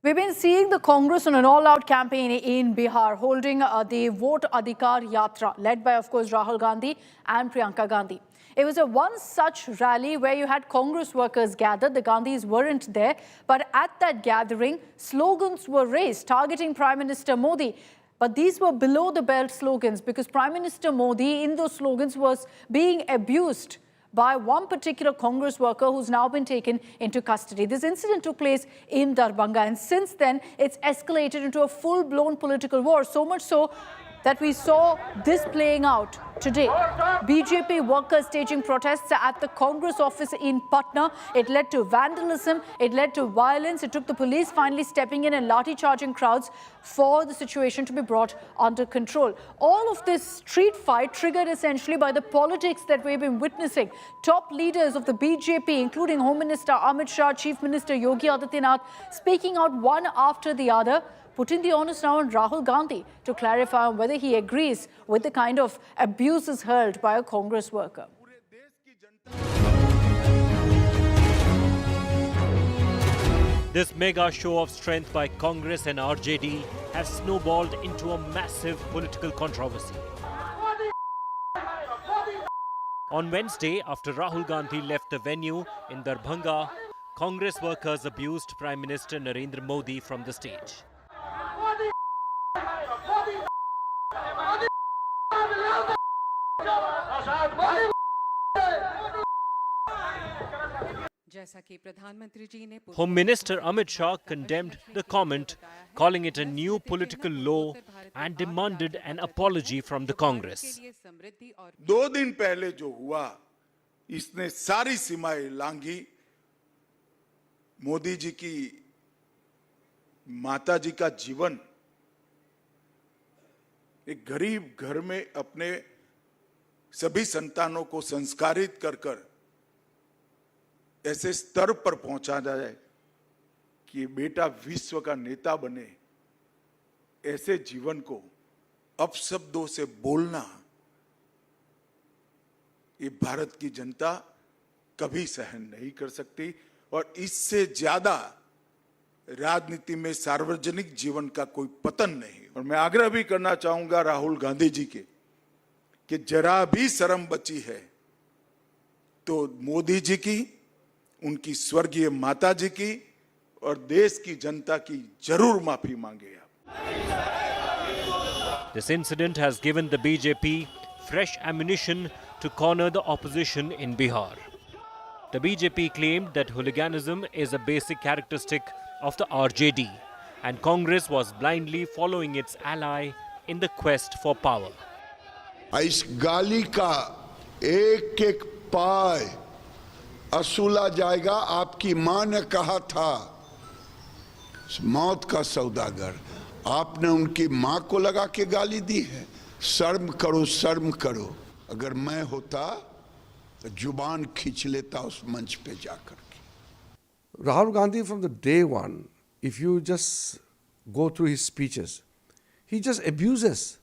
We've been seeing the Congress on an all-out campaign in Bihar, holding the Vote Adhikar Yatra, led by, of course, Rahul Gandhi and Priyanka Gandhi. It was one such rally where you had Congress workers gathered. The Gandhis weren't there, but at that gathering, slogans were raised targeting Prime Minister Modi. But these were below-the-belt slogans because Prime Minister Modi, in those slogans, was being abused by one particular Congress worker who's now been taken into custody. This incident took place in Darbhanga, and since then, it's escalated into a full-blown political war, so much so that we saw this playing out today. BJP workers staging protests at the Congress office in Patna. It led to vandalism, it led to violence. It took the police finally stepping in and lathi-charging crowds for the situation to be brought under control. All of this street fight triggered essentially by the politics that we've been witnessing. Top leaders of the BJP, including Home Minister Amit Shah, Chief Minister Yogi Adityanath, speaking out one after the other, putting the onus now on Rahul Gandhi to clarify on whether he agrees with the kind of abuses hurled by a Congress worker. This mega show of strength by Congress and RJD has snowballed into a massive political controversy. On Wednesday, after Rahul Gandhi left the venue in Darbhanga, Congress workers abused Prime Minister Narendra Modi from the stage. Home Minister Amit Shah condemned the comment, calling it a new political law and demanded an apology from the Congress. 2 दिन पहले जो हुआ, इसने सारी सीमाएं लांघी। मोदी जी की माता जी का जीवन एक गरीब घर में अपने सभी संतानों को संस्कारित कर ऐसे स्तर पर पहुंचा जाए कि बेटा विश्व का नेता बने, ऐसे जीवन को अपशब्दों से बोलना ये भारत की जनता कभी सहन नहीं कर सकती। और इससे ज्यादा राजनीति में सार्वजनिक जीवन का कोई पतन नहीं। और मैं आग्रह भी करना चाहूंगा राहुल गांधी जी के कि जरा भी शर्म बची है तो मोदी जी की, उनकी स्वर्गीय माता जी की और देश की जनता की जरूर माफी मांगे आप। This incident has given the BJP fresh ammunition to corner the opposition in Bihar. The BJP claimed that hooliganism is a basic characteristic of the RJD, and Congress was blindly following its ally in the quest for power. इस गाली का एक एक पाय असूला जाएगा। आपकी मां ने कहा था मौत का सौदागर, आपने उनकी मां को लगा के गाली दी है। शर्म करो, शर्म करो। अगर मैं होता तो जुबान खींच लेता उस मंच पे जाकर के। Rahul Gandhi, from the day one, if you just go through his speeches, he just abuses.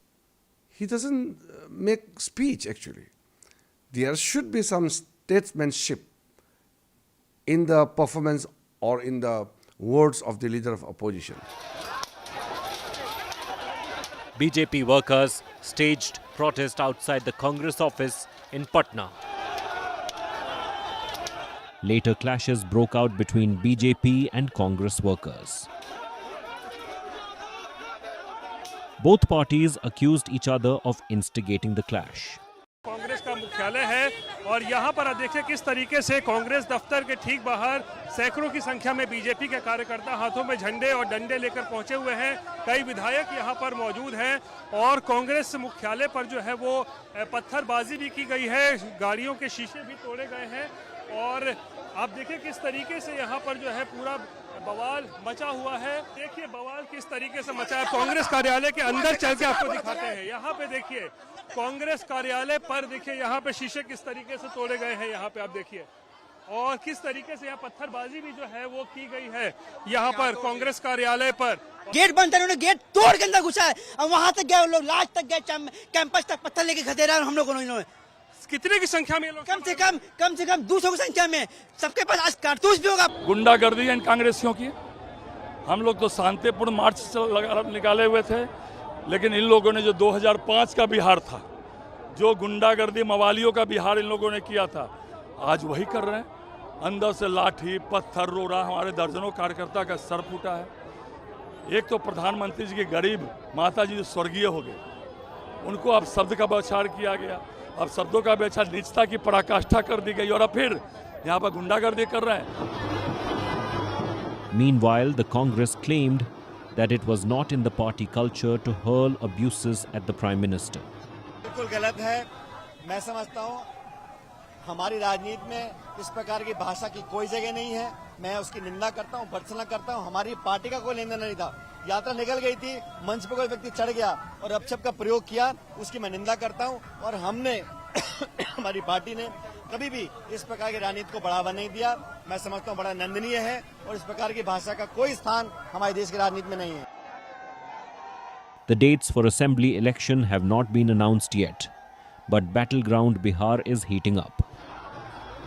He doesn't make speech, actually. There should be some statesmanship in the performance or in the words of the leader of opposition. BJP workers staged protest outside the Congress office in Patna. Later, clashes broke out between BJP and Congress workers. Both parties accused each other of instigating the clash. Congress का मुख्यालय है और यहाँ पर आप देखिए किस तरीके से कांग्रेस दफ्तर के ठीक बाहर सैकड़ों की संख्या में बीजेपी के कार्यकर्ता हाथों में झंडे और डंडे लेकर पहुंचे हुए हैं। कई विधायक यहाँ पर मौजूद हैं और कांग्रेस मुख्यालय पर जो है वो पत्थरबाजी भी की गई है, गाड़ियों के शीशे भी तोड़े गए हैं। और आप देखिए किस तरीके से यहाँ पर जो है पूरा बवाल मचा हुआ है। देखिए बवाल किस तरीके से मचा है। कांग्रेस कार्यालय के अंदर चल के आपको दिखाते हैं। यहाँ पे देखिए कांग्रेस कार्यालय पर देखिए यहाँ पे शीशे किस तरीके से तोड़े गए हैं। यहाँ पे आप देखिए और किस तरीके से यहाँ पत्थरबाजी भी जो है वो की गई है। यहाँ पर कांग्रेस कार्यालय पर गेट बंद था, गेट तोड़ के अंदर घुसा है और वहां तक गए लोग, लास्ट तक गए, कैंपस तक पत्थर लेके खदेड़ा हम लोगों ने। कितने की संख्या में लोग? कम से कम 200 की संख्या में। सबके पास आज कारतूस भी होगा। गुंडागर्दी इन कांग्रेसियों की हम लोग तो शांतिपूर्ण मार्च निकाले हुए थे, लेकिन इन लोगों ने जो 2005 का बिहार था, जो गुंडागर्दी मवालियों का बिहार इन लोगों ने किया था, आज वही कर रहे हैं। अंदर से लाठी पत्थर रोड़ा, हमारे दर्जनों कार्यकर्ता का सर फूटा है। एक तो प्रधानमंत्री जी की गरीब माता जी जो स्वर्गीय हो गए, उनको अब शब्द का बौछार किया गया, अब शब्दों का बौछार, नीचता की पराकाष्ठा कर दी गई, और अब फिर यहाँ पर गुंडागर्दी कर रहे हैं। Meanwhile, the Congress claimed that it was not in the party culture to hurl abuses at the Prime Minister. बिल्कुल गलत है। मैं समझता हूँ हमारी राजनीति में इस प्रकार की भाषा की कोई जगह नहीं है। मैं उसकी निंदा करता हूँ, भर्त्सना करता हूँ। हमारी पार्टी का कोई लेन देन नहीं था। यात्रा निकल गई थी, मंच पर कोई व्यक्ति चढ़ गया और अपशब्द का प्रयोग किया, उसकी मैं निंदा करता हूँ। और हमने हमारी पार्टी ने कभी भी इस प्रकार की राजनीति को बढ़ावा नहीं दिया। मैं समझता हूँ बड़ा निंदनीय है और इस प्रकार की भाषा का कोई स्थान हमारे देश की राजनीति में नहीं है। The dates for assembly election have not been announced yet, but battleground Bihar is heating up.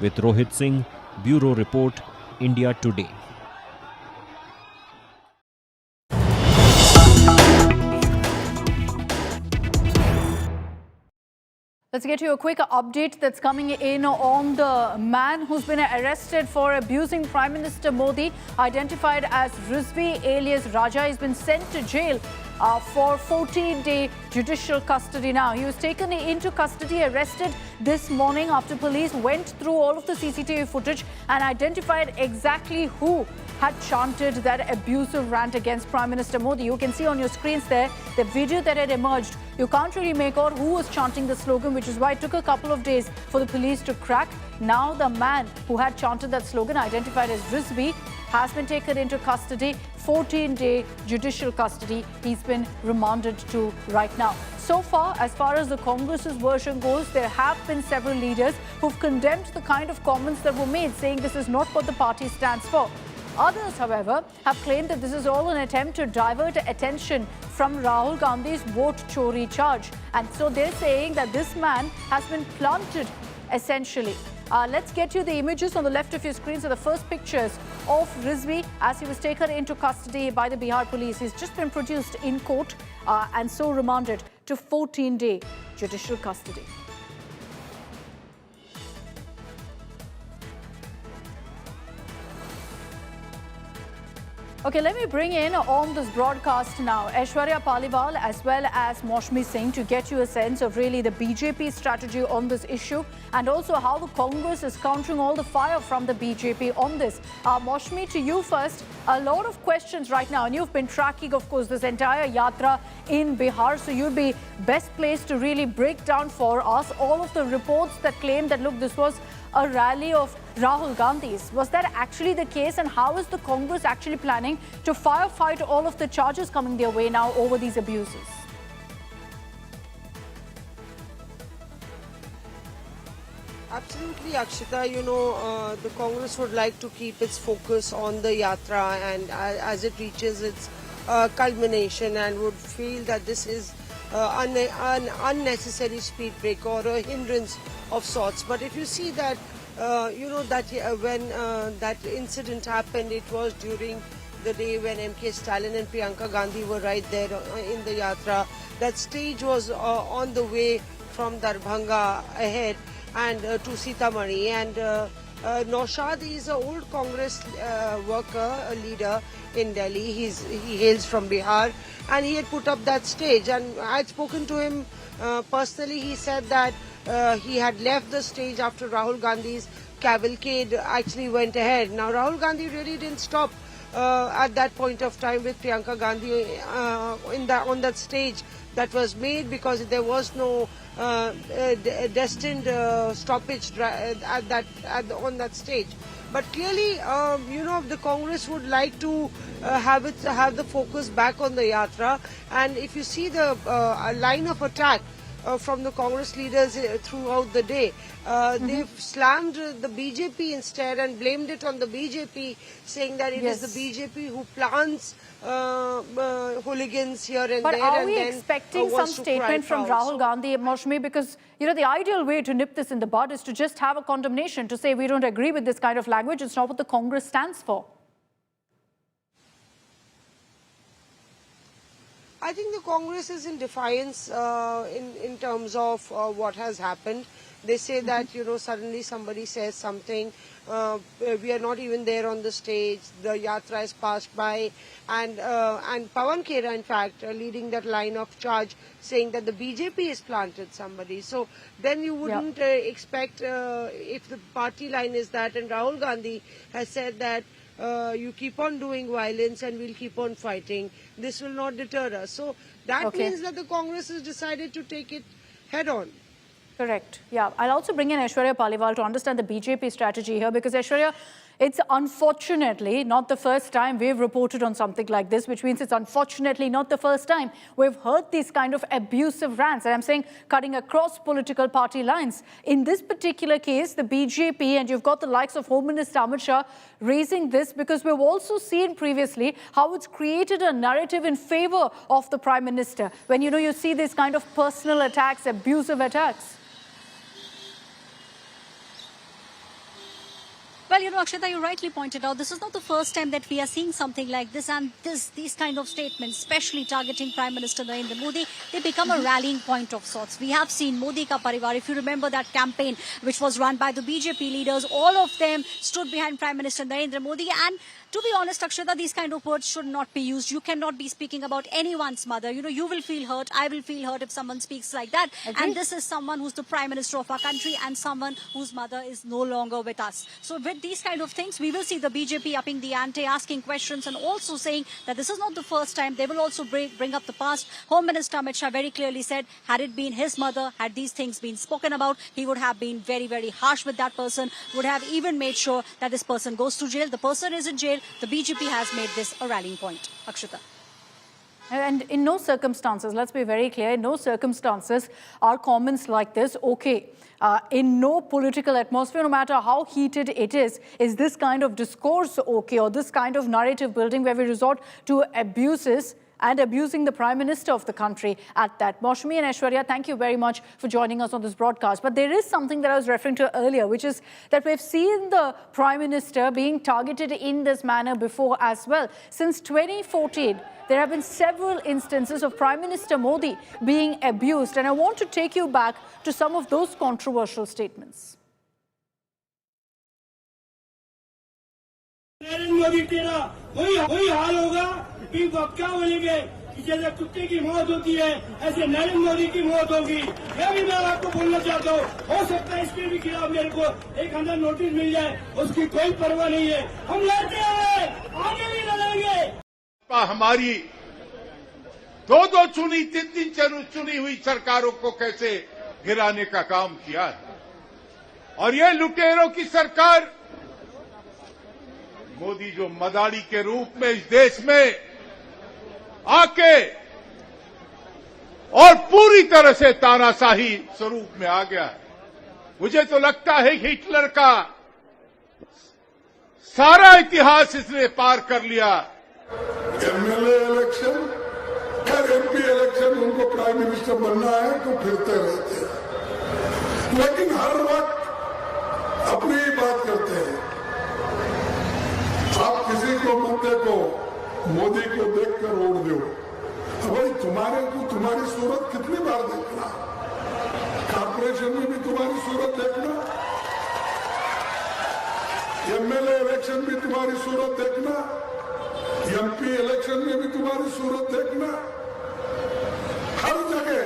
With Rohit Singh, Bureau Report, India Today. Let's get you a quick update that's coming in on the man who's been arrested for abusing Prime Minister Modi, identified as Rizvi alias Raja. He's been sent to jail for 14-day judicial custody now. He was taken into custody, arrested this morning after police went through all of the CCTV footage and identified exactly who had chanted that abusive rant against Prime Minister Modi. You can see on your screens there the video that had emerged. You can't really make out who was chanting the slogan, which is why it took a couple of days for the police to crack. Now the man who had chanted that slogan, identified as Rizvi, has been taken into custody, 14-day judicial custody. He's been remanded to right now. So far as the Congress's version goes, there have been several leaders who've condemned the kind of comments that were made, saying this is not what the party stands for. Others, however, have claimed that this is all an attempt to divert attention from Rahul Gandhi's vote chori charge. And so they're saying that this man has been planted, essentially. Let's get you the images on the left of your screen. So the first pictures of Rizvi as he was taken into custody by the Bihar police. He's just been produced in court and so remanded to 14-day judicial custody. Okay, let me bring in on this broadcast now Aishwarya Paliwal as well as Maushmi Singh to get you a sense of really the BJP strategy on this issue and also how the Congress is countering all the fire from the BJP on this. Maushmi, to you first. A lot of questions right now, and you've been tracking, of course, this entire yatra in Bihar, so you'd be best placed to really break down for us all of the reports that claim that, look, this was a rally of Rahul Gandhi's. Was that actually the case, and how is the Congress actually planning to firefight all of the charges coming their way now over these abuses? Absolutely, Akshita. You know, the Congress would like to keep its focus on the yatra and as it reaches its culmination, and would feel that this is an unnecessary speed break or a hindrance of sorts. But if you see that, you know, that when that incident happened, it was during the day when MK Stalin and Priyanka Gandhi were right there in the yatra. That stage was on the way from Darbhanga ahead and to Sitamarhi, and Naushad is an old Congress worker, a leader in Delhi. He hails from Bihar, and he had put up that stage, and I had spoken to him personally. He said that he had left the stage after Rahul Gandhi's cavalcade actually went ahead. Now Rahul Gandhi really didn't stop at that point of time with Priyanka Gandhi on that stage that was made, because there was no destined stoppage on that stage. But clearly, you know, the Congress would like to have the focus back on the yatra. And if you see the line of attack from the Congress leaders throughout the day, they've slammed the BJP instead and blamed it on the BJP, saying that it is the BJP who plants hooligans here and but there. But are and we then expecting some statement from Rahul Gandhi, Maushmi? Because, you know, the ideal way to nip this in the bud is to just have a condemnation, to say we don't agree with this kind of language. It's not what the Congress stands for. I think the Congress is in defiance in terms of what has happened. They say that, suddenly somebody says something. We are not even there on the stage. The yatra has passed by. And Pawan Khera, in fact, leading that line of charge, saying that the BJP has planted somebody. So then you wouldn't expect, if the party line is that, and Rahul Gandhi has said that, you keep on doing violence and we'll keep on fighting. This will not deter us. So that means that the Congress has decided to take it head on. Correct. Yeah. I'll also bring in Aishwarya Paliwal to understand the BJP strategy here, because Aishwarya, it's unfortunately not the first time we've reported on something like this, which means it's unfortunately not the first time we've heard these kind of abusive rants. And I'm saying cutting across political party lines. In this particular case, the BJP, and you've got the likes of Home Minister Amit Shah raising this, because we've also seen previously how it's created a narrative in favor of the Prime Minister. When, you see this kind of personal attacks, abusive attacks. Well, Akshita, you rightly pointed out, this is not the first time that we are seeing something like this, and these kind of statements, especially targeting Prime Minister Narendra Modi, they become a rallying point of sorts. We have seen Modi Ka Parivar, if you remember that campaign which was run by the BJP leaders, all of them stood behind Prime Minister Narendra Modi. And to be honest, Akshita, these kind of words should not be used. You cannot be speaking about anyone's mother. You will feel hurt. I will feel hurt if someone speaks like that. Agreed. And this is someone who's the Prime Minister of our country and someone whose mother is no longer with us. So with these kind of things, we will see the BJP upping the ante, asking questions, and also saying that this is not the first time. They will also bring up the past. Home Minister Amit Shah very clearly said, had it been his mother, had these things been spoken about, he would have been very, very harsh with that person, would have even made sure that this person goes to jail. The person is in jail. The BJP has made this a rallying point. Akshita. And in no circumstances, let's be very clear, in no circumstances are comments like this okay. In no political atmosphere, no matter how heated it is this kind of discourse okay, or this kind of narrative building where we resort to abuses and abusing the Prime Minister of the country at that. Moushumi and Aishwarya, thank you very much for joining us on this broadcast. But there is something that I was referring to earlier, which is that we've seen the Prime Minister being targeted in this manner before as well. Since 2014, there have been several instances of Prime Minister Modi being abused. And I want to take you back to some of those controversial statements. Narendra Modi तेरा वही हाल होगा कि आप क्या बोलेंगे कि जैसे कुत्ते की मौत होती है ऐसे नरेंद्र मोदी की मौत होगी। यह भी मैं आपको बोलना चाहता हूँ, हो सकता है इसके भी खिलाफ मेरे को एक अंदर नोटिस मिल जाए, उसकी कोई परवाह नहीं है। हम लड़ते हैं, आगे भी लड़ेंगे। हमारी दो चुनी 3 चुनी हुई सरकारों को कैसे गिराने का काम किया है, और ये लुटेरों की सरकार मोदी जो मदारी के रूप में इस देश में आके और पूरी तरह से तानाशाही स्वरूप में आ गया है। मुझे तो लगता है हिटलर का सारा इतिहास इसने पार कर लिया। एमएलए इलेक्शन और एमपी इलेक्शन उनको प्राइम मिनिस्टर बनना है तो फिरते रहते हैं, लेकिन हर वक्त अपनी ही बात करते हैं। आप किसी को मुद्दे को मोदी को देखकर ओढ़ दो, भाई तुम्हारे को तुम्हारी सूरत कितनी बार देखना, कॉर्पोरेशन में भी तुम्हारी सूरत देखना, एमएलए इलेक्शन भी तुम्हारी सूरत देखना, एमपी इलेक्शन में भी तुम्हारी सूरत देखना, हर जगह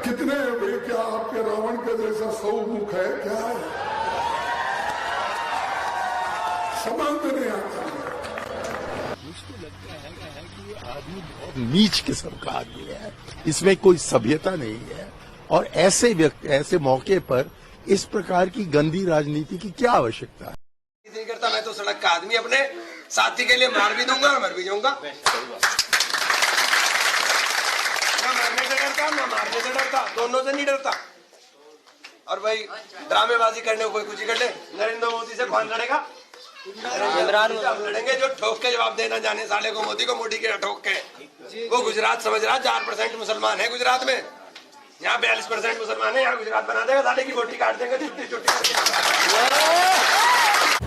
कितने भाई, क्या आपके रावण के जैसा 100 मुख है क्या है, समझ में नहीं आता। मुझको लगता है कि ये आदमी बहुत नीच किस्म का आदमी है, इसमें कोई सभ्यता नहीं है, और ऐसे मौके पर इस प्रकार की गंदी राजनीति की क्या आवश्यकता है। नहीं करता, मैं तो सड़क का आदमी अपने साथी के लिए मार भी दूंगा और मर भी जाऊंगा। ना मरने से डरता ना मारने से डरता, दोनों से नहीं डरता। और भाई ड्रामेबाजी करने को कोई कुछ ही कर ले, नरेंद्र मोदी से कौन लड़ेगा? हम लड़ेंगे जो ठोक के जवाब देना जाने साले को, मोदी को मोदी के ठोक के। वो गुजरात समझ रहा 4% मुसलमान है गुजरात में, यहाँ 42% मुसलमान है, यहाँ गुजरात बना देगा, साले की बोटी काट देंगे, छुट्टी छुट्टी।